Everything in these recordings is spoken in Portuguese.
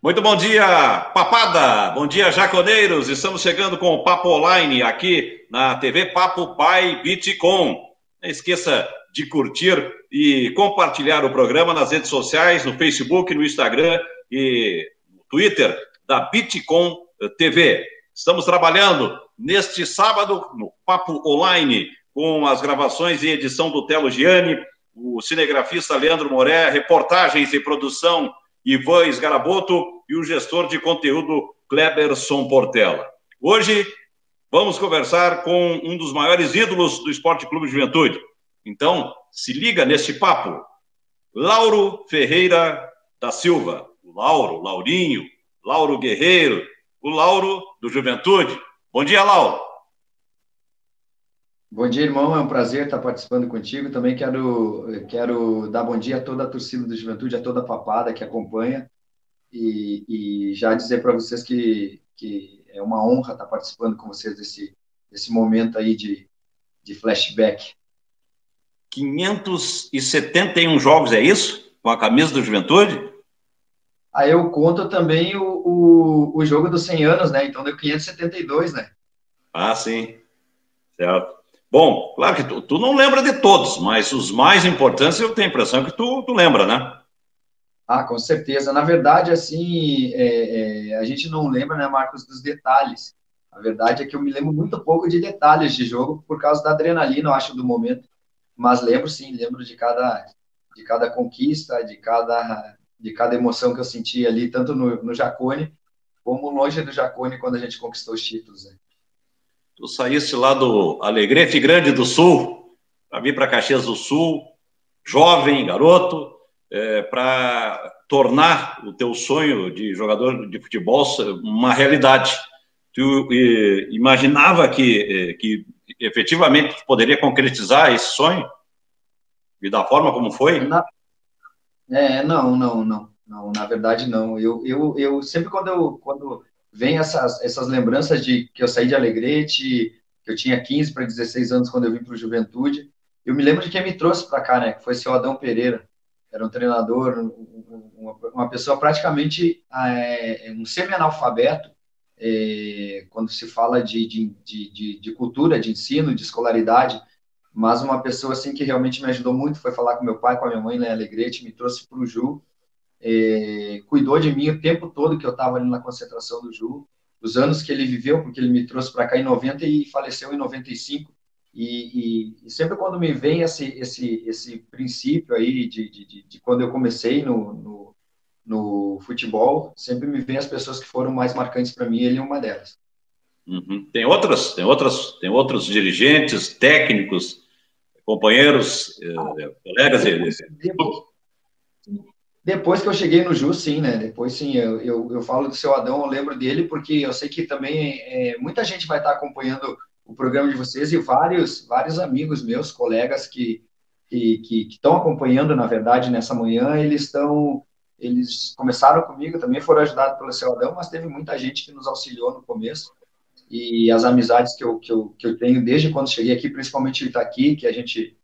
Muito bom dia, papada! Bom dia, jaconeiros! Estamos chegando com o Papo Online aqui na TV Papo Pai Bitcom. Não esqueça de curtir e compartilhar o programa nas redes sociais, no Facebook, no Instagram e no Twitter da Bitcom TV. Estamos trabalhando neste sábado no Papo Online com as gravações e edição do Telo Gianni, o cinegrafista Leandro Moré, reportagens e produção Ivan Sgaraboto e o gestor de conteúdo Kleberson Portela. Hoje vamos conversar com um dos maiores ídolos do Esporte Clube Juventude. Então, se liga neste papo. Lauro Ferreira da Silva. O Lauro, Laurinho, Lauro Guerreiro, o Lauro do Juventude. Bom dia, Lauro. Bom dia, irmão. É um prazer estar participando contigo. Também quero dar bom dia a toda a torcida do Juventude, a toda a papada que acompanha. E já dizer para vocês que é uma honra estar participando com vocês desse momento aí de flashback. 571 jogos, é isso? Com a camisa do Juventude? Aí eu conto também o jogo dos 100 anos, né? Então deu 572, né? Ah, sim. Certo. Bom, claro que tu não lembra de todos, mas os mais importantes eu tenho a impressão que tu lembra, né? Ah, com certeza. Na verdade, assim, a gente não lembra, né, Marcos, dos detalhes. A verdade é que eu me lembro muito pouco de detalhes de jogo por causa da adrenalina, eu acho, do momento. Mas lembro, sim, lembro de cada conquista, de cada emoção que eu senti ali, tanto no Jacone, como longe do Jacone, quando a gente conquistou os títulos, né? Tu saíste lá do Alegrete Grande do Sul, para vir para Caxias do Sul, jovem, garoto, para tornar o teu sonho de jogador de futebol uma realidade. Tu imaginava que efetivamente tu poderia concretizar esse sonho? E da forma como foi? Não, na verdade não. Eu sempre quando vem essas lembranças de que eu saí de Alegrete, que eu tinha 15 para 16 anos quando eu vim para o Juventude, eu me lembro de quem me trouxe para cá, né? Que foi o seu Adão Pereira. Era um treinador, uma pessoa praticamente um semi-analfabeto, quando se fala de cultura, de ensino, de escolaridade, mas uma pessoa assim que realmente me ajudou muito, foi falar com meu pai, com a minha mãe, né, Alegrete, me trouxe para o Ju, cuidou de mim o tempo todo que eu estava ali na concentração do Ju, os anos que ele viveu, porque ele me trouxe para cá em 90 e faleceu em 95, e sempre quando me vem esse princípio aí de quando eu comecei no futebol, sempre me vem as pessoas que foram mais marcantes para mim, ele é uma delas. Uhum. Tem outros dirigentes, técnicos, companheiros, colegas. Depois que eu cheguei no Ju, sim, né? Depois, sim, eu falo do seu Adão, eu lembro dele, porque eu sei que também muita gente vai estar acompanhando o programa de vocês e vários amigos meus, colegas que estão acompanhando, na verdade, nessa manhã, eles começaram comigo, também foram ajudados pelo seu Adão, mas teve muita gente que nos auxiliou no começo, e as amizades que eu tenho desde quando cheguei aqui, principalmente o Itaqui, que a gente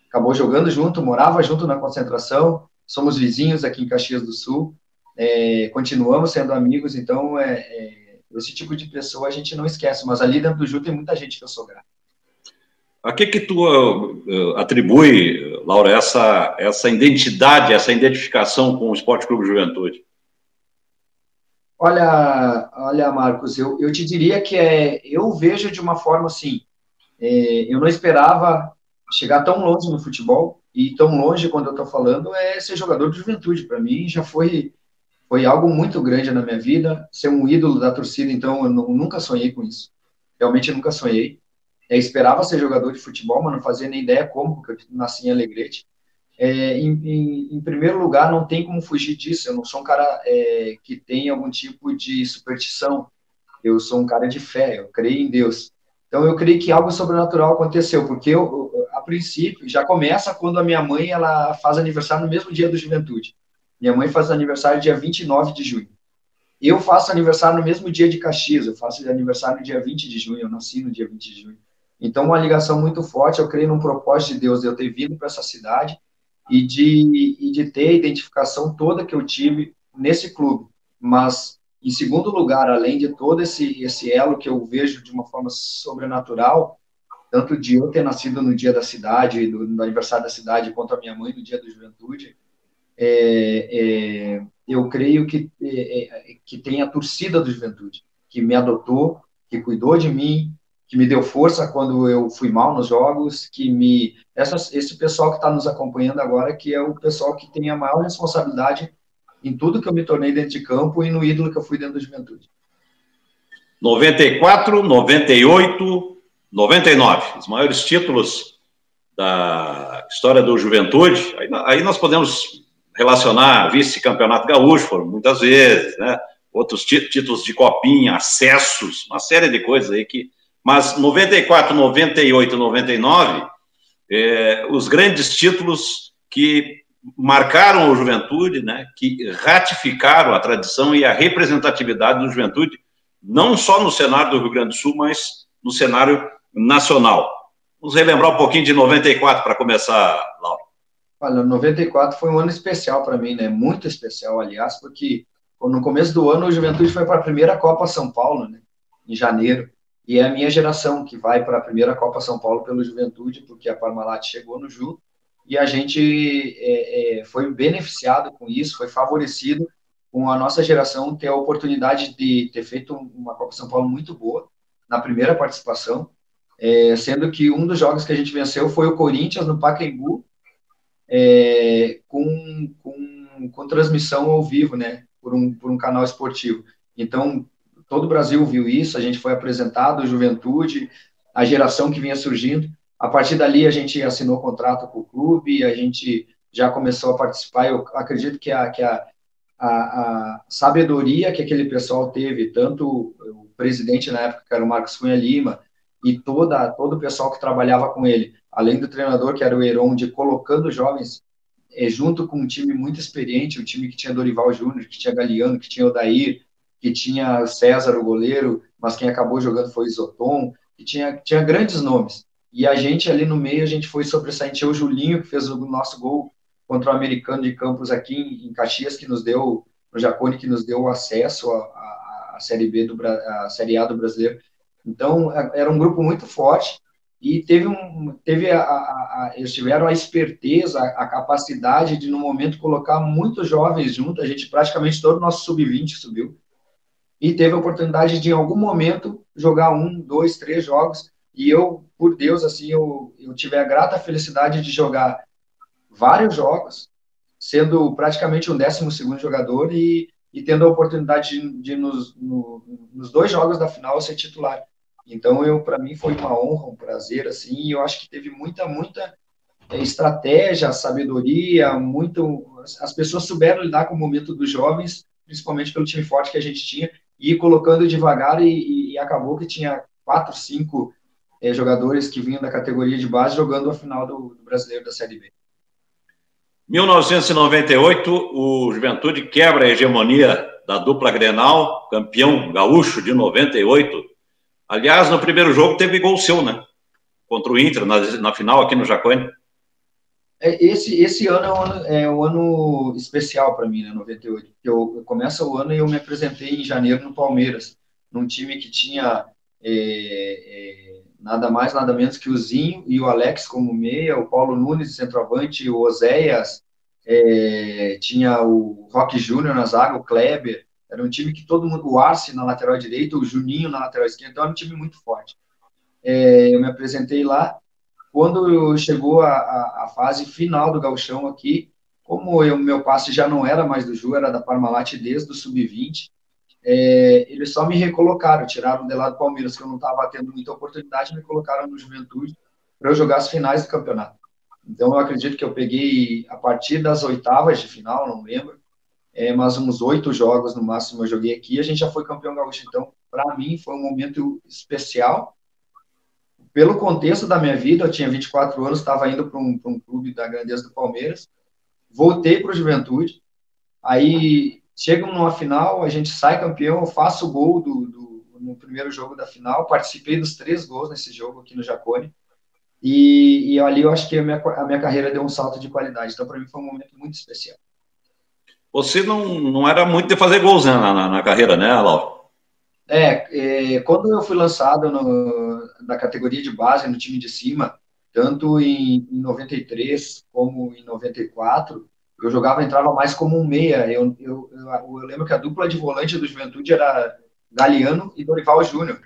acabou jogando junto, morava junto na concentração, somos vizinhos aqui em Caxias do Sul, continuamos sendo amigos, então esse tipo de pessoa a gente não esquece, mas ali dentro do Ju tem muita gente que eu sou grato. A que tu atribui, Laura, essa identidade, essa identificação com o Esporte Clube Juventude? Olha, Marcos, eu te diria que eu vejo de uma forma assim, eu não esperava chegar tão longe no futebol, e tão longe, quando eu estou falando, é ser jogador de Juventude. Para mim, já foi algo muito grande na minha vida, ser um ídolo da torcida, então eu nunca sonhei com isso. Realmente nunca sonhei. Esperava ser jogador de futebol, mas não fazia nem ideia como, porque eu nasci em Alegrete. Em primeiro lugar, não tem como fugir disso. Eu não sou um cara que tem algum tipo de superstição. Eu sou um cara de fé, eu creio em Deus. Então, eu creio que algo sobrenatural aconteceu, porque a princípio, já começa quando a minha mãe ela faz aniversário no mesmo dia do Juventude. Minha mãe faz aniversário dia 29 de junho. Eu faço aniversário no mesmo dia de Caxias, eu faço aniversário no dia 20 de junho, eu nasci no dia 20 de junho. Então, uma ligação muito forte, eu creio num propósito de Deus, de eu ter vindo para essa cidade e de ter a identificação toda que eu tive nesse clube. mas, em segundo lugar, além de todo esse elo que eu vejo de uma forma sobrenatural, tanto de eu ter nascido no dia da cidade, no aniversário da cidade, quanto a minha mãe no dia da juventude, eu creio que tem a torcida do Juventude, que me adotou, que cuidou de mim, que me deu força quando eu fui mal nos jogos, esse pessoal que está nos acompanhando agora, que é o pessoal que tem a maior responsabilidade em tudo que eu me tornei dentro de campo e no ídolo que eu fui dentro da Juventude. 94, 98, 99, os maiores títulos da história do Juventude. Aí nós podemos relacionar vice-campeonato gaúcho, foram muitas vezes, né? Outros títulos de copinha, acessos, uma série de coisas aí que... Mas 94, 98, 99, os grandes títulos que marcaram a Juventude, né? Que ratificaram a tradição e a representatividade do Juventude, não só no cenário do Rio Grande do Sul, mas no cenário nacional. Vamos relembrar um pouquinho de 94 para começar, Laura. Olha, 94 foi um ano especial para mim, né? Muito especial, aliás, porque no começo do ano o Juventude foi para a primeira Copa São Paulo, né? Em janeiro. E é a minha geração que vai para a primeira Copa São Paulo pelo Juventude, porque a Parmalat chegou no Ju, e a gente foi beneficiado com isso, foi favorecido com a nossa geração ter a oportunidade de ter feito uma Copa São Paulo muito boa na primeira participação, sendo que um dos jogos que a gente venceu foi o Corinthians no Pacaembu, com transmissão ao vivo, né, por um canal esportivo. Então, todo o Brasil viu isso, a gente foi apresentado, Juventude, a geração que vinha surgindo. A partir dali, a gente assinou contrato com o clube, a gente já começou a participar. Eu acredito que a sabedoria que aquele pessoal teve, tanto o presidente na época, que era o Marcos Cunha Lima, e todo o pessoal que trabalhava com ele, além do treinador, que era o Heron, de colocando jovens junto com um time muito experiente, um time que tinha Dorival Júnior, que tinha Galeano, que tinha Odair, que tinha César, o goleiro, mas quem acabou jogando foi Isoton, que tinha grandes nomes. E a gente ali no meio, a gente foi sobressair, o Julinho, que fez o nosso gol contra o Americano de Campos aqui em Caxias, que nos deu, o Jacone, que nos deu o acesso à Série B, à Série A do Brasileiro. Então, era um grupo muito forte, e eles tiveram a esperteza, a capacidade de, no momento, colocar muitos jovens juntos. A gente, praticamente todo o nosso sub-20 subiu, e teve a oportunidade de, em algum momento, jogar 1, 2, 3 jogos, e eu, por Deus, assim, eu tive a grata felicidade de jogar vários jogos, sendo praticamente um 12º jogador, e tendo a oportunidade de nos 2 jogos da final, ser titular. Então, para mim foi uma honra, um prazer, assim, e eu acho que teve muita estratégia, sabedoria, as pessoas souberam lidar com o momento dos jovens, principalmente pelo time forte que a gente tinha, e ir colocando devagar, e acabou que tinha 4, 5 jogadores que vinham da categoria de base jogando a final do Brasileiro da Série B. 1998, o Juventude quebra a hegemonia da dupla Grenal, campeão gaúcho de 98. Aliás, no primeiro jogo teve gol seu, né? Contra o Inter, na final aqui no Jacone. Esse ano é um ano especial para mim, né, 98. Eu começo o ano e eu me apresentei em janeiro no Palmeiras, num time que tinha nada mais, nada menos que o Zinho e o Alex como meia, o Paulo Nunes, centroavante, o Oséias, tinha o Roque Júnior na zaga, o Kleber. Era um time que todo mundo, o Arce na lateral direita, o Juninho na lateral esquerda, então era um time muito forte. Eu me apresentei lá. Quando chegou a fase final do gauchão aqui, como meu passe já não era mais do Ju, era da Parmalat desde o sub-20, eles só me recolocaram, tiraram de lá do Palmeiras, que eu não estava tendo muita oportunidade, me colocaram no Juventude para eu jogar as finais do campeonato. Então, eu acredito que eu peguei, a partir das oitavas de final, não lembro, mas uns 8 jogos no máximo eu joguei aqui, e a gente já foi campeão gaúcho. Então, para mim, foi um momento especial. Pelo contexto da minha vida, eu tinha 24 anos, estava indo para um clube da grandeza do Palmeiras, voltei para o Juventude, aí chega numa final, a gente sai campeão, eu faço o gol no primeiro jogo da final, participei dos 3 gols nesse jogo aqui no Jacone, e ali eu acho que a minha carreira deu um salto de qualidade, então para mim foi um momento muito especial. você não era muito de fazer gols, né, na carreira, né, Lauro? Quando eu fui lançado na categoria de base, no time de cima, tanto em 93 como em 94, eu entrava mais como um meia. Eu lembro que a dupla de volante do Juventude era Galeano e Dorival Júnior.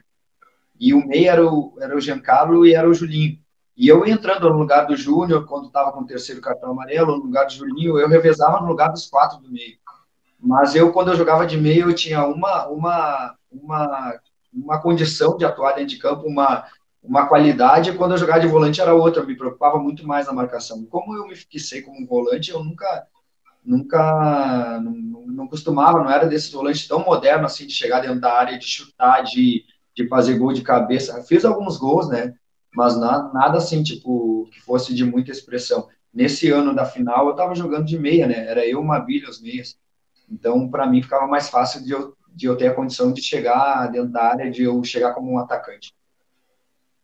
E o meia era o Giancarlo e era o Julinho. E eu entrando no lugar do Júnior, quando estava com o terceiro cartão amarelo, no lugar do Julinho, eu revezava no lugar dos quatro do meio. Mas quando eu jogava de meio, eu tinha uma condição de atuar dentro de campo, uma qualidade, e quando eu jogava de volante era outra, eu me preocupava muito mais na marcação. Como eu me fixei como volante, eu nunca não costumava, não era desses volantes tão modernos assim, de chegar dentro da área, de chutar, de fazer gol de cabeça. Fiz alguns gols, né? Mas nada assim, tipo, que fosse de muita expressão. Nesse ano da final, eu estava jogando de meia, né? Era eu, Mabílio, os meias. Então, para mim, ficava mais fácil de eu ter a condição de chegar dentro da área, de eu chegar como um atacante.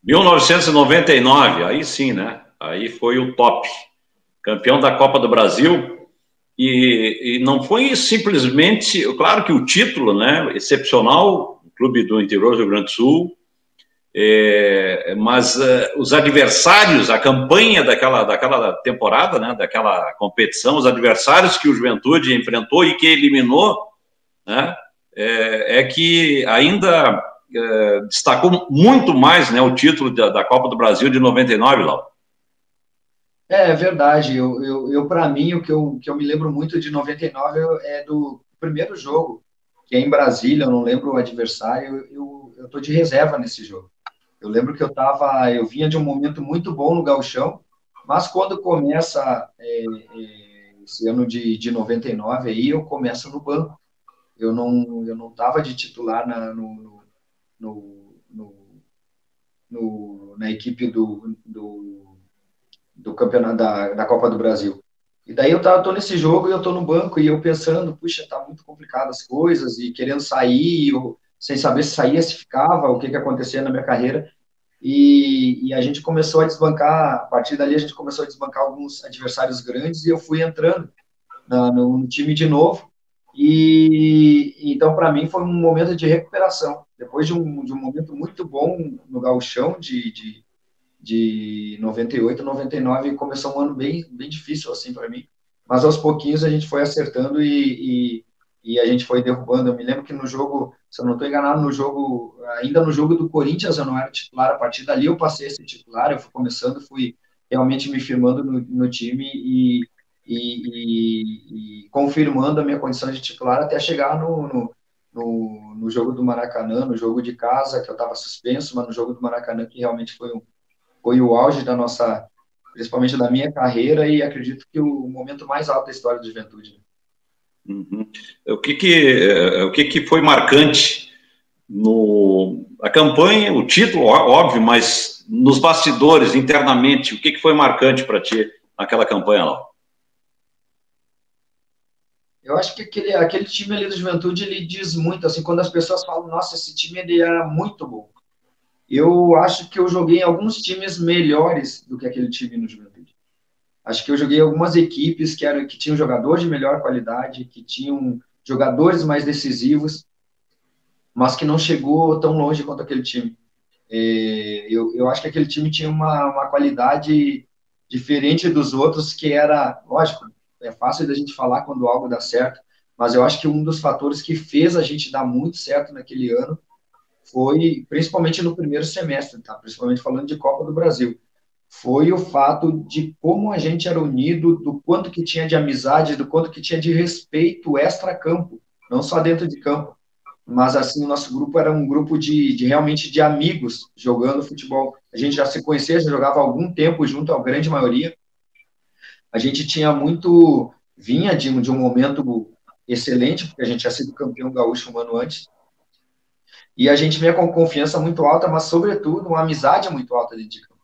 1999, aí sim, né? Aí foi o top. Campeão da Copa do Brasil. E não foi simplesmente, claro que o título, né, excepcional, clube do interior do Rio Grande do Sul, mas os adversários, a campanha daquela temporada, né, daquela competição, os adversários que o Juventude enfrentou e que eliminou, né, que ainda destacou muito mais, né, o título da Copa do Brasil de 99, Lauro. É verdade. Para mim, o que eu me lembro muito de 99 é do primeiro jogo, que é em Brasília, eu não lembro o adversário, eu tô de reserva nesse jogo. Eu lembro que eu vinha de um momento muito bom no Gauchão, mas quando começa esse ano de 99 aí, eu começo no banco. Eu não estava de titular no, no, na equipe do campeonato da Copa do Brasil. E daí tô nesse jogo e eu tô no banco e eu pensando, puxa, tá muito complicado as coisas e querendo sair, sem saber se saía, se ficava, o que acontecia na minha carreira. E a gente começou a desbancar, a partir dali a gente começou a desbancar alguns adversários grandes e eu fui entrando no time de novo. E então, para mim, foi um momento de recuperação. Depois de um momento muito bom no Gauchão, de 98, 99, começou um ano bem, bem difícil assim para mim. Mas aos pouquinhos a gente foi acertando e a gente foi derrubando. Eu me lembro que no jogo, se eu não estou enganado, ainda no jogo do Corinthians eu não era titular. A partir dali eu passei a ser titular. Eu fui começando, fui realmente me firmando no time e confirmando a minha condição de titular até chegar no jogo do Maracanã, no jogo de casa, que eu estava suspenso, mas no jogo do Maracanã que realmente foi o auge principalmente da minha carreira e acredito que o momento mais alto da história do Juventude. Uhum. O que foi marcante a campanha, o título, óbvio, mas nos bastidores, internamente, o que foi marcante para ti naquela campanha lá? Eu acho que aquele time ali do Juventude, ele diz muito, assim, quando as pessoas falam, nossa, esse time ele era muito bom. Eu acho que eu joguei em alguns times melhores do que aquele time no Juventude. Acho que eu joguei em algumas equipes que tinham jogadores de melhor qualidade, que tinham jogadores mais decisivos, mas que não chegou tão longe quanto aquele time. Eu acho que aquele time tinha uma qualidade diferente dos outros, que era, lógico, é fácil da gente falar quando algo dá certo, mas eu acho que um dos fatores que fez a gente dar muito certo naquele ano foi, principalmente no primeiro semestre, tá? Principalmente falando de Copa do Brasil, foi o fato de como a gente era unido, do quanto que tinha de amizade, do quanto que tinha de respeito extra-campo, não só dentro de campo, mas assim, o nosso grupo era um grupo de realmente de amigos jogando futebol. A gente já se conhecia, já jogava há algum tempo junto, a grande maioria. A gente tinha vinha de um momento excelente, porque a gente tinha sido campeão gaúcho um ano antes, e a gente vinha com confiança muito alta, mas, sobretudo, uma amizade muito alta dentro de campo.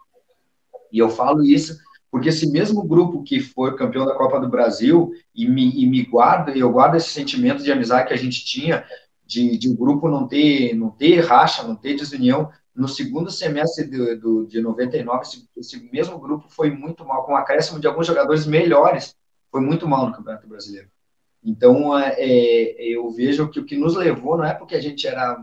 E eu falo isso porque esse mesmo grupo que foi campeão da Copa do Brasil eu guardo esse sentimento de amizade que a gente tinha, de o grupo não ter racha, não ter desunião. No segundo semestre de 99, esse mesmo grupo foi muito mal, com o acréscimo de alguns jogadores melhores, foi muito mal no Campeonato Brasileiro. Então, eu vejo que o que nos levou não é porque a gente era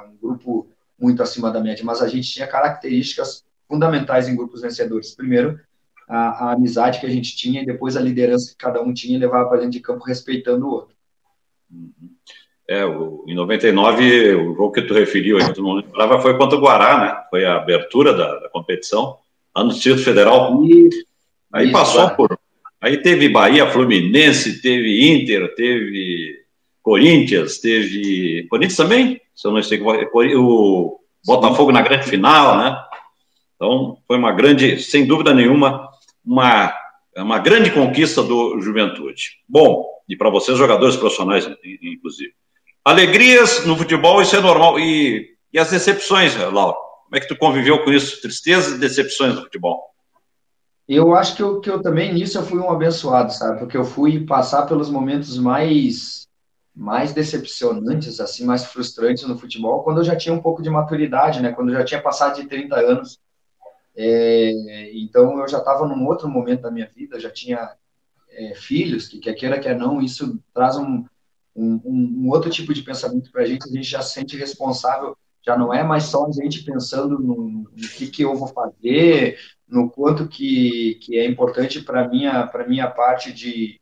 um grupo muito acima da média, mas a gente tinha características fundamentais em grupos vencedores. Primeiro, a amizade que a gente tinha e depois a liderança que cada um tinha e levava para dentro de campo respeitando o outro. Em 99, o jogo que tu referiu aí, que tu não lembrava, foi contra o Guará, né? Foi a abertura da competição, lá no Distrito Federal. Aí passou por... Aí teve Bahia, Fluminense, teve Inter, teve Corinthians, teve... Corinthians também? Se eu não sei... O Botafogo na grande final, né? Então, foi uma grande, sem dúvida nenhuma, uma grande conquista do Juventude. Bom, e para vocês, jogadores profissionais, inclusive. Alegrias no futebol, isso é normal. E as decepções, Laura? Como é que tu conviveu com isso? Tristezas e decepções no futebol? Eu acho que eu também, nisso, eu fui um abençoado, sabe? Porque eu fui passar pelos momentos mais decepcionantes, assim, mais frustrantes no futebol, quando eu já tinha um pouco de maturidade, né? Quando eu já tinha passado de 30 anos. Então, eu já estava num outro momento da minha vida, já tinha filhos, que quer queira, quer não, isso traz um outro tipo de pensamento para a gente já se sente responsável, já não é mais só a gente pensando no que eu vou fazer, no quanto que é importante para minha parte de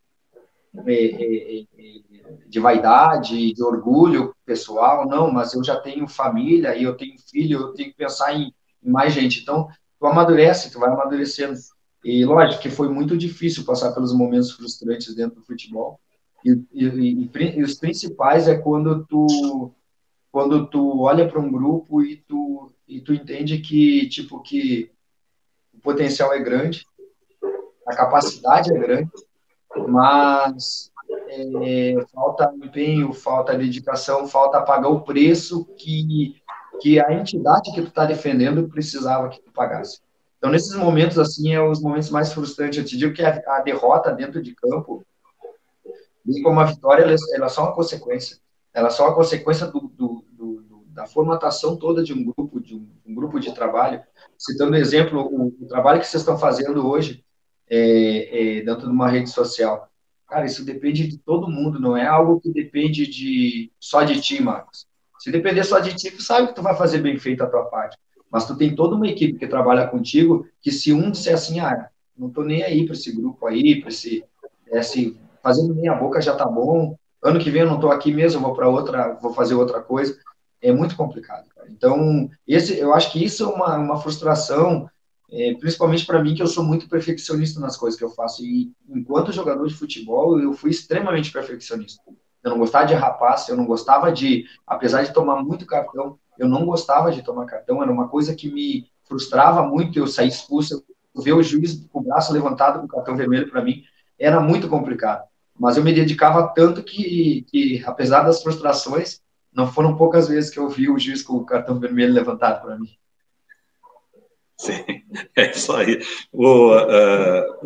vaidade, de orgulho pessoal, não, mas eu já tenho família, e eu tenho filho, eu tenho que pensar em mais gente. Então, tu amadurece, tu vai amadurecendo. E lógico que foi muito difícil passar pelos momentos frustrantes dentro do futebol. E os principais é quando tu olha para um grupo e tu entende que tipo que o potencial é grande, a capacidade é grande, mas falta empenho, falta dedicação, falta pagar o preço que a entidade que tu está defendendo precisava que tu pagasse. Então, nesses momentos, assim, os momentos mais frustrantes. Eu te digo que a derrota dentro de campo, bem como a vitória, ela é só uma consequência. Ela é só uma consequência da formatação toda de um grupo de trabalho. Citando exemplo, o trabalho que vocês estão fazendo hoje dentro de uma rede social. Cara, isso depende de todo mundo, não é algo que depende só de ti, Marcos. Se depender só de ti, tu sabe que tu vai fazer bem feito a tua parte. Mas tu tem toda uma equipe que trabalha contigo, que se um disser assim, não tô nem aí para esse grupo aí, para esse fazendo minha boca já tá bom, ano que vem eu não tô aqui mesmo, vou fazer outra coisa, é muito complicado, cara. Então, eu acho que isso é uma frustração, principalmente para mim, que eu sou muito perfeccionista nas coisas que eu faço. E enquanto jogador de futebol, eu fui extremamente perfeccionista. Eu não gostava de errar passe, eu não gostava apesar de tomar muito cartão, eu não gostava de tomar cartão, era uma coisa que me frustrava muito, eu sair expulso, eu ver o juiz com o braço levantado com o cartão vermelho para mim, era muito complicado. Mas eu me dedicava tanto que, apesar das frustrações, não foram poucas vezes que eu vi o juiz com o cartão vermelho levantado para mim. Sim, é isso aí.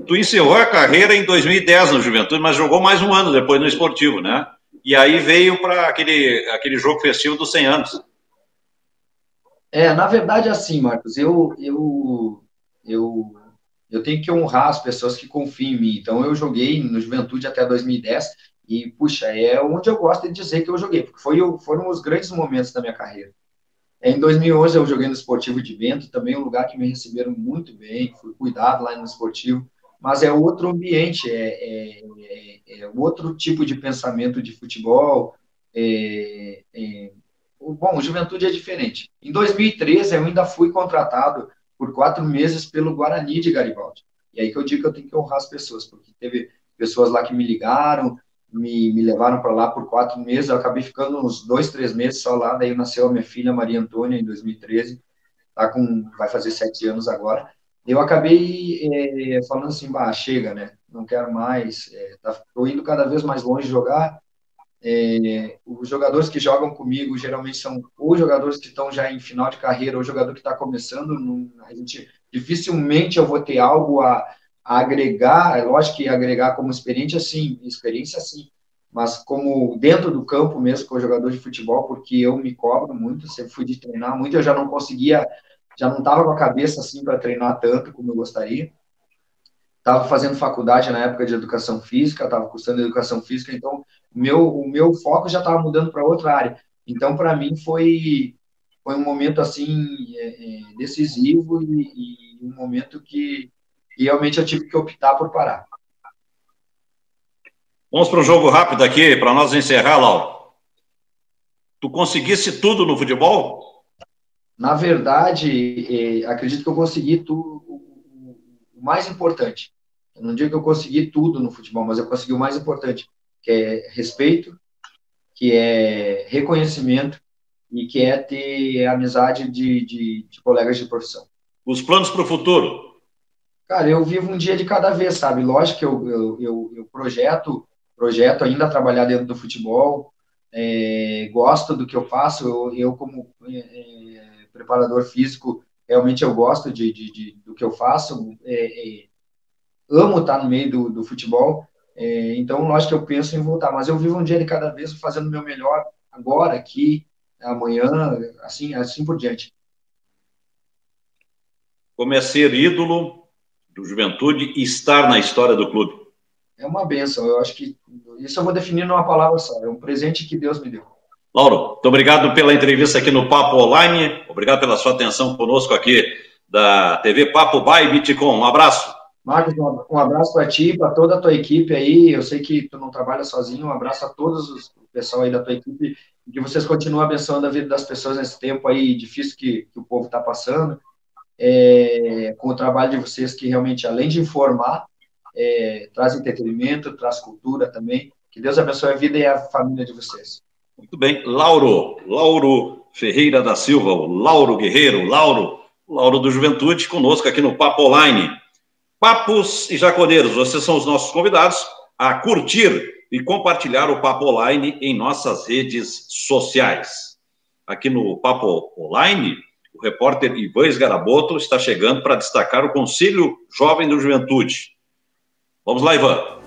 Tu encerrou a carreira em 2010 no Juventude, mas jogou mais um ano depois no Esportivo, né? E aí veio para aquele jogo festivo dos 100 anos. Na verdade, assim, Marcos, eu tenho que honrar as pessoas que confiam em mim. Então, eu joguei no Juventude até 2010 e, puxa, é onde eu gosto de dizer que eu joguei, porque foram os grandes momentos da minha carreira. Em 2011 eu joguei no Esportivo de Bento, também um lugar que me receberam muito bem, fui cuidado lá no Esportivo, mas é outro ambiente, é outro tipo de pensamento de futebol. Bom, o Juventude é diferente. Em 2013 eu ainda fui contratado por 4 meses pelo Guarani de Garibaldi. E aí que eu digo que eu tenho que honrar as pessoas, porque teve pessoas lá que me ligaram, me levaram para lá por 4 meses, eu acabei ficando uns 2, 3 meses só lá, daí nasceu a minha filha Maria Antônia em 2013, vai fazer 7 anos agora. Eu acabei falando assim, chega, né? Não quero mais, estou indo cada vez mais longe de jogar. Os jogadores que jogam comigo geralmente são ou jogadores que estão já em final de carreira ou jogador que está começando. Dificilmente eu vou ter algo a agregar. É lógico que agregar como experiência sim, mas como dentro do campo mesmo com o jogador de futebol, porque eu me cobro muito, sempre fui de treinar muito, eu já não conseguia, já não estava com a cabeça assim para treinar tanto como eu gostaria. estava fazendo faculdade na época de educação física, estava cursando educação física, então o meu foco já estava mudando para outra área. Então, para mim, foi um momento assim decisivo e um momento que realmente eu tive que optar por parar. Vamos para um jogo rápido aqui, para nós encerrar, Lauro. Tu conseguisse tudo no futebol? Na verdade, acredito que eu consegui o mais importante. Eu não digo que eu consegui tudo no futebol, mas eu consegui o mais importante, que é respeito, que é reconhecimento e que é ter amizade de colegas de profissão. Os planos para o futuro? Cara, eu vivo um dia de cada vez, sabe? Lógico que eu projeto ainda trabalhar dentro do futebol, gosto do que eu faço, eu como preparador físico, realmente eu gosto do que eu faço, amo estar no meio do futebol, então lógico que eu penso em voltar, mas eu vivo um dia de cada vez fazendo o meu melhor agora, aqui, amanhã, assim por diante. Como é ser ídolo do Juventude e estar na história do clube? É uma bênção, eu acho que isso eu vou definir numa palavra só, é um presente que Deus me deu. Lauro, muito obrigado pela entrevista aqui no Papo Online, obrigado pela sua atenção conosco aqui da TV Papo by Bitcom. Um abraço. Marcos, um abraço para ti, para toda a tua equipe aí, eu sei que tu não trabalha sozinho, um abraço a todos o pessoal aí da tua equipe, e que vocês continuem abençoando a vida das pessoas nesse tempo aí difícil que o povo está passando, com o trabalho de vocês que realmente, além de informar, traz entretenimento, traz cultura também. Que Deus abençoe a vida e a família de vocês. Muito bem. Lauro Ferreira da Silva, o Lauro Guerreiro, Lauro do Juventude, conosco aqui no Papo Online. Papos e Jaconeiros, vocês são os nossos convidados a curtir e compartilhar o Papo Online em nossas redes sociais. Aqui no Papo Online, o repórter Ivan Esgaraboto está chegando para destacar o Conselho Jovem do Juventude. Vamos lá, Ivan.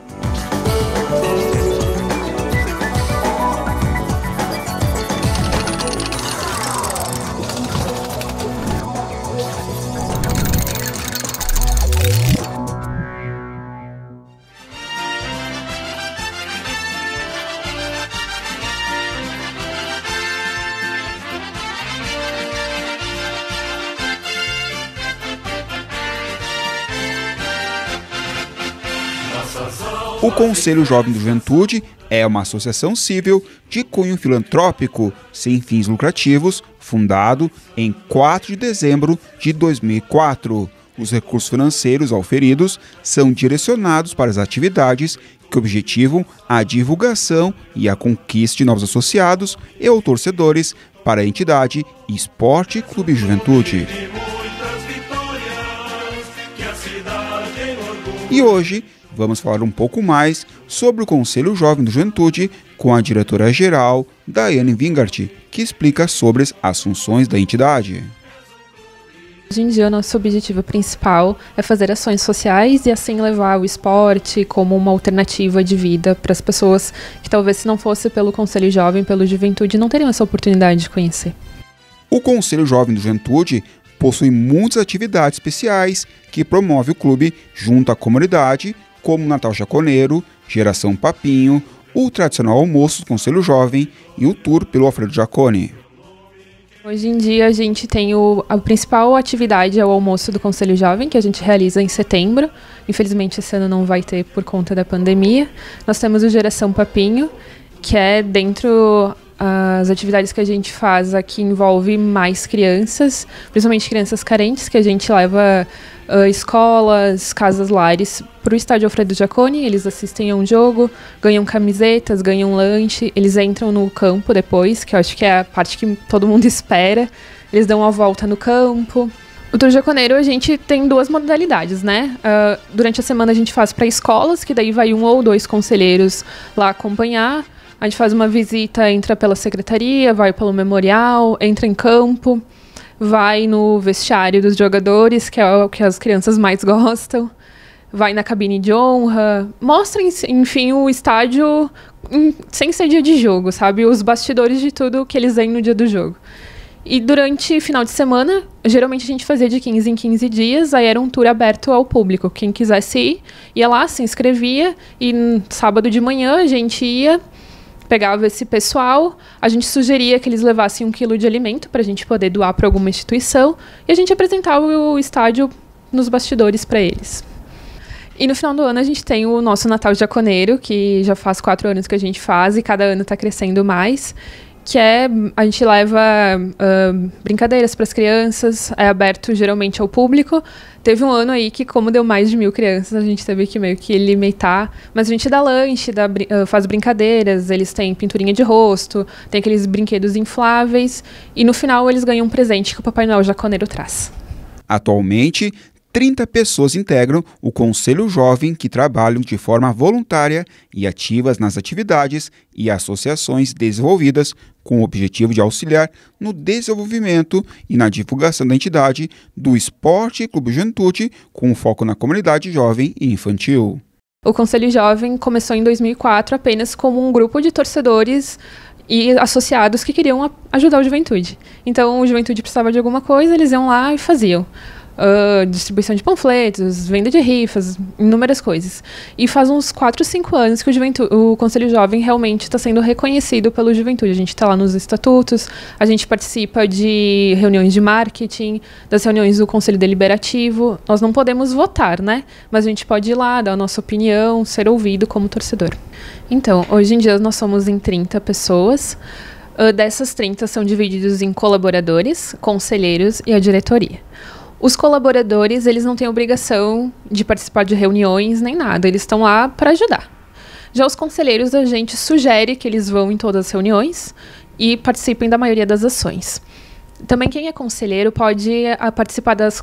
O Conselho Jovem do Juventude é uma associação civil de cunho filantrópico sem fins lucrativos, fundado em 4 de dezembro de 2004. Os recursos financeiros auferidos são direcionados para as atividades que objetivam a divulgação e a conquista de novos associados e ou torcedores para a entidade Esporte Clube Juventude. E hoje vamos falar um pouco mais sobre o Conselho Jovem do Juventude com a diretora-geral, Daiane Wingart, que explica sobre as funções da entidade. Hoje em dia, o nosso objetivo principal é fazer ações sociais e assim levar o esporte como uma alternativa de vida para as pessoas que talvez se não fosse pelo Conselho Jovem, pelo Juventude, não teriam essa oportunidade de conhecer. O Conselho Jovem do Juventude possui muitas atividades especiais que promove o clube junto à comunidade, como Natal Jaconeiro, Geração Papinho, o tradicional almoço do Conselho Jovem e o tour pelo Alfredo Jaconi. Hoje em dia a gente tem a principal atividade é o almoço do Conselho Jovem, que a gente realiza em setembro. Infelizmente esse ano não vai ter por conta da pandemia. Nós temos o Geração Papinho, que é dentro as atividades que a gente faz aqui envolve mais crianças, principalmente crianças carentes, que a gente leva escolas, casas lares para o estádio Alfredo Jaconi. Eles assistem a um jogo, ganham camisetas, ganham lanche, eles entram no campo depois, que eu acho que é a parte que todo mundo espera. Eles dão uma volta no campo. O Tour Jaconeiro a gente tem 2 modalidades, né? Durante a semana a gente faz para escolas, que daí vai 1 ou 2 conselheiros lá acompanhar. A gente faz uma visita, entra pela secretaria, vai pelo memorial, entra em campo, vai no vestiário dos jogadores, que é o que as crianças mais gostam, vai na cabine de honra, mostra, enfim, o estádio sem ser dia de jogo, sabe? Os bastidores de tudo que eles veem no dia do jogo. E durante final de semana, geralmente a gente fazia de 15 em 15 dias, aí era um tour aberto ao público. Quem quisesse ir, ia lá, se inscrevia, e sábado de manhã a gente ia, pegava esse pessoal, a gente sugeria que eles levassem 1 quilo de alimento para a gente poder doar para alguma instituição, e a gente apresentava o estádio nos bastidores para eles. E no final do ano a gente tem o nosso Natal Jaconeiro, que já faz 4 anos que a gente faz, e cada ano está crescendo mais, que a gente leva brincadeiras para as crianças, é aberto geralmente ao público. Teve um ano aí que, como deu mais de 1.000 crianças, a gente teve que meio que limitar, mas a gente dá lanche, faz brincadeiras, eles têm pinturinha de rosto, tem aqueles brinquedos infláveis, e no final eles ganham um presente que o Papai Noel Jaconeiro traz. Atualmente, 30 pessoas integram o Conselho Jovem, que trabalham de forma voluntária e ativas nas atividades e associações desenvolvidas com o objetivo de auxiliar no desenvolvimento e na divulgação da entidade do Esporte Clube Juventude, com foco na comunidade jovem e infantil. O Conselho Jovem começou em 2004 apenas como um grupo de torcedores e associados que queriam ajudar o Juventude. Então, o Juventude precisava de alguma coisa, eles iam lá e faziam. Distribuição de panfletos, venda de rifas, inúmeras coisas. E faz uns 4, 5 anos que o Conselho Jovem realmente está sendo reconhecido pelo Juventude. A gente está lá nos estatutos, a gente participa de reuniões de marketing, das reuniões do Conselho Deliberativo. Nós não podemos votar, né? Mas a gente pode ir lá, dar a nossa opinião, ser ouvido como torcedor. Então, hoje em dia nós somos em 30 pessoas. Dessas 30 são divididos em colaboradores, conselheiros e a diretoria. Os colaboradores, eles não têm obrigação de participar de reuniões nem nada, eles estão lá para ajudar. Já os conselheiros, a gente sugere que eles vão em todas as reuniões e participem da maioria das ações. Também quem é conselheiro pode participar das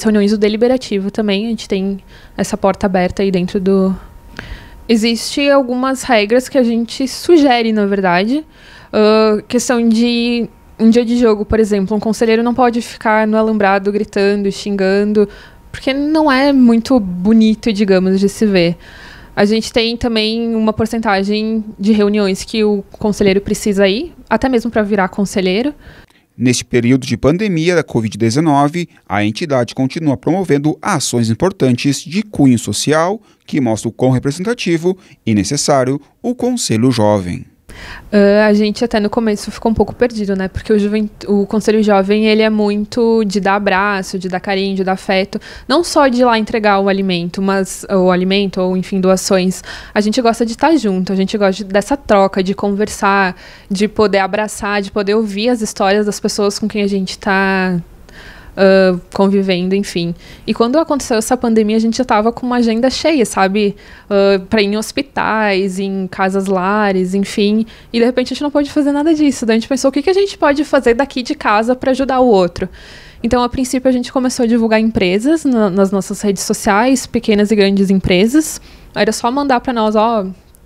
reuniões do deliberativo também, a gente tem essa porta aberta aí dentro do... Existem algumas regras que a gente sugere, na verdade, questão de... Um dia de jogo, por exemplo, um conselheiro não pode ficar no alambrado gritando, xingando, porque não é muito bonito, digamos, de se ver. A gente tem também uma porcentagem de reuniões que o conselheiro precisa ir, até mesmo para virar conselheiro. Neste período de pandemia da Covid-19, a entidade continua promovendo ações importantes de cunho social que mostram o quão representativo e necessário o Conselho Jovem. A gente até no começo ficou um pouco perdido, né? Porque o Conselho Jovem, ele é muito de dar abraço, de dar carinho, de dar afeto. Não só de ir lá entregar o alimento, ou enfim, doações. A gente gosta de estar junto, a gente gosta dessa troca, de conversar, de poder abraçar, de poder ouvir as histórias das pessoas com quem a gente está convivendo, enfim. E quando aconteceu essa pandemia, a gente já estava com uma agenda cheia, sabe? Para ir em hospitais, em casas lares, enfim. E de repente a gente não pode fazer nada disso. Daí a gente pensou, o que a gente pode fazer daqui de casa para ajudar o outro? Então, a princípio, a gente começou a divulgar empresas nas nossas redes sociais, pequenas e grandes empresas. Era só mandar para nós,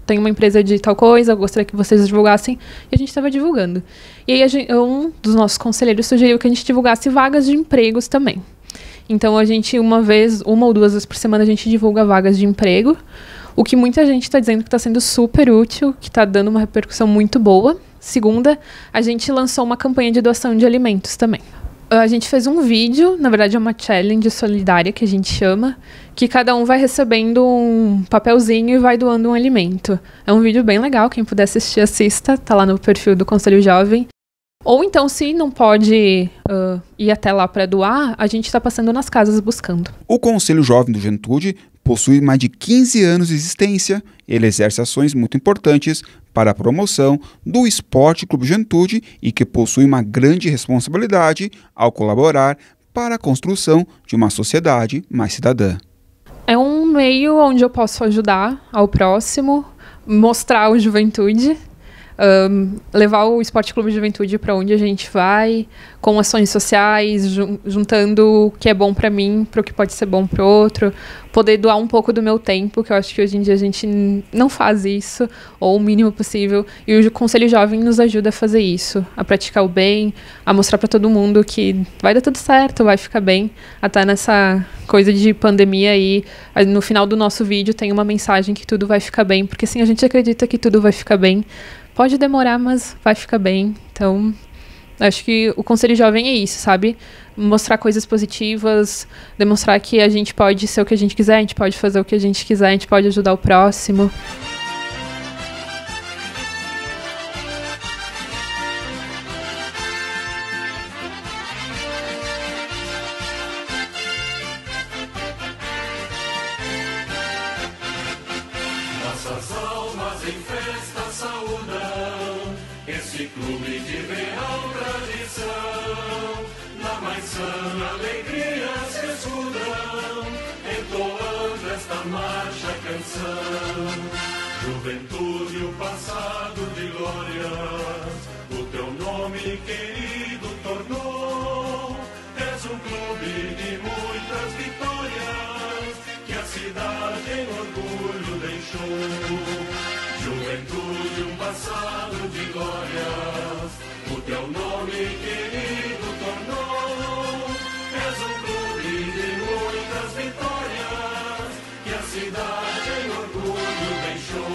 tem uma empresa de tal coisa, eu gostaria que vocês divulgassem, e a gente estava divulgando. E aí um dos nossos conselheiros sugeriu que a gente divulgasse vagas de empregos também. Então a gente, uma ou 2 vezes por semana, a gente divulga vagas de emprego, o que muita gente está dizendo que está sendo super útil, que está dando uma repercussão muito boa. Segunda, a gente lançou uma campanha de doação de alimentos também. A gente fez um vídeo, na verdade é uma challenge solidária que a gente chama, que cada um vai recebendo um papelzinho e vai doando um alimento. É um vídeo bem legal, quem puder assistir, assista, tá lá no perfil do Conselho Jovem. Ou então, se não pode ir até lá para doar, a gente está passando nas casas buscando. O Conselho Jovem do Juventude possui mais de 15 anos de existência. Ele exerce ações muito importantes para a promoção do Esporte Clube Juventude e que possui uma grande responsabilidade ao colaborar para a construção de uma sociedade mais cidadã. É um meio onde eu posso ajudar ao próximo, mostrar o Juventude, levar o Esporte Clube Juventude para onde a gente vai, com ações sociais, juntando o que é bom para mim para o que pode ser bom para o outro, poder doar um pouco do meu tempo, que eu acho que hoje em dia a gente não faz isso, ou o mínimo possível, e o Conselho Jovem nos ajuda a fazer isso, a praticar o bem, a mostrar para todo mundo que vai dar tudo certo, vai ficar bem, até nessa coisa de pandemia aí, no final do nosso vídeo tem uma mensagem que tudo vai ficar bem, porque sim, a gente acredita que tudo vai ficar bem. Pode demorar, mas vai ficar bem. Então, Acho que o Conselho Jovem é isso, sabe? Mostrar coisas positivas, demonstrar que a gente pode ser o que a gente quiser, a gente pode fazer o que a gente quiser, a gente pode ajudar o próximo. Nossas almas em festa saudam esse clube de real tradição. Na mais sã alegria se escudam, entoando esta marcha canção. Juventude, o passado de glórias, o teu nome querido tornou. És um clube de muitas vitórias, que a cidade em orgulho deixou. Juventude, um passado de glórias, o teu nome querido tornou. És um clube de muitas vitórias, que a cidade em orgulho deixou.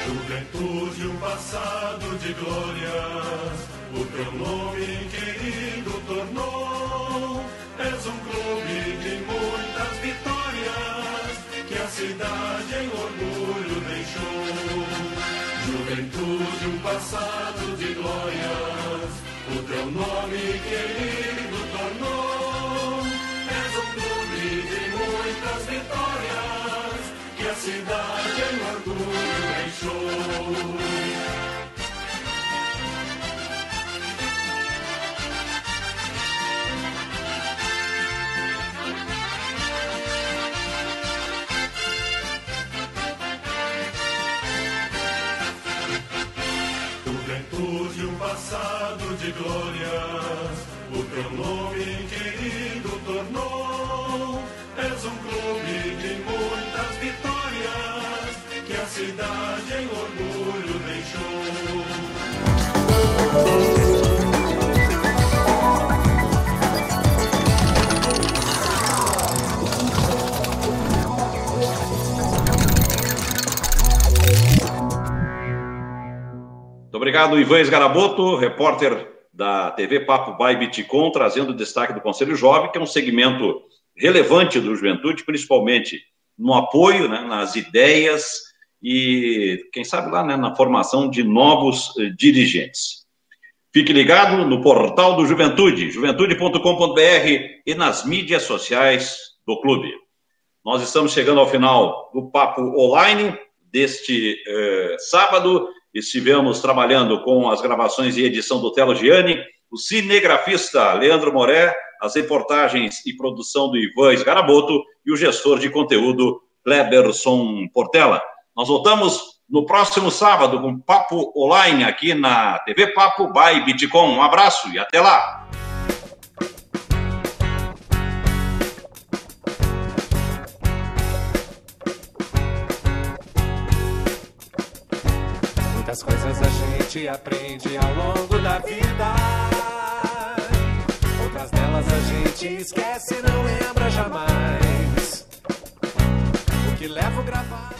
Juventude, um passado de glórias, o teu nome querido tornou. És um clube de muitas vitórias, que a cidade em orgulho deixou. Juventude, um passado de glórias, o teu nome querido tornou. És um clube de muitas vitórias, que a cidade em orgulho deixou. Juventude, um passado de glórias, o teu nome querido tornou. És um clube de muitas vitórias, que a cidade em orgulho deixou. Muito obrigado, Ivan Esgaraboto, repórter da TV Papo by Bitcom, trazendo o destaque do Conselho Jovem, que é um segmento relevante do Juventude, principalmente no apoio, né, nas ideias e, quem sabe lá, né, na formação de novos dirigentes. Fique ligado no portal do Juventude, juventude.com.br e nas mídias sociais do clube. Nós estamos chegando ao final do Papo Online deste sábado. Estivemos trabalhando com as gravações e edição do Telo Gianni, o cinegrafista Leandro Moré, as reportagens e produção do Ivan Esgaraboto e o gestor de conteúdo Kleberson Portela. Nós voltamos no próximo sábado com Papo Online aqui na TV Papo by Bitcom. Um abraço e até lá! Muitas coisas a gente aprende ao longo da vida, outras delas a gente esquece e não lembra jamais. O que levo gravado...